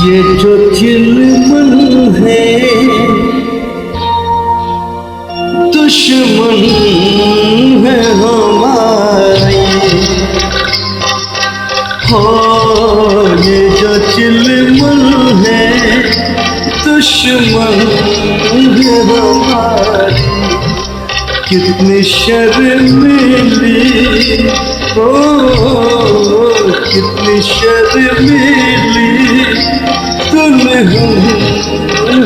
ये जो चिलमन है दुश्मन है हमारे। हो ये जो चिलमन है दुश्मन है हमारे। कितनी शर्मीली ओ कितनी शर्मीली दुल्हन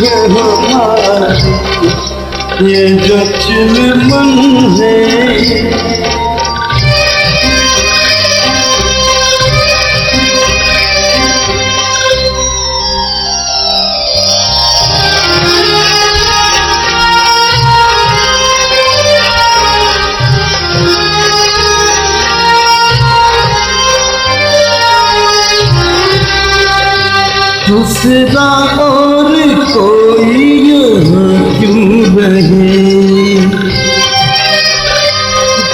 है हमारी। ये जो चिलमन है दूसरा और कोई यहाँ क्यों रहे।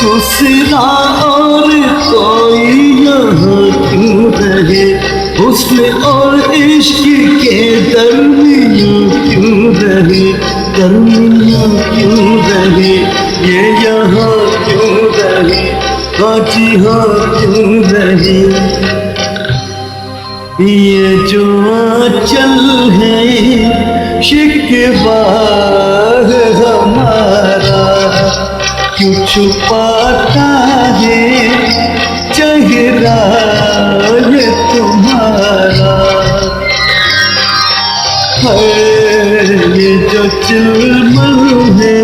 दूसरा और कोई यहाँ क्यों रहे। हुस्न और इश्क के दरमियाँ क्यों रहे। दरमियाँ क्यों रहे ये यहाँ क्यों रहे। जी हाँ क्यों रहे। ये जो आंचल है शिकवा है हमारा। क्यों छुपाता है चेहरा ये तुम्हारा। है ये जो चिलमन है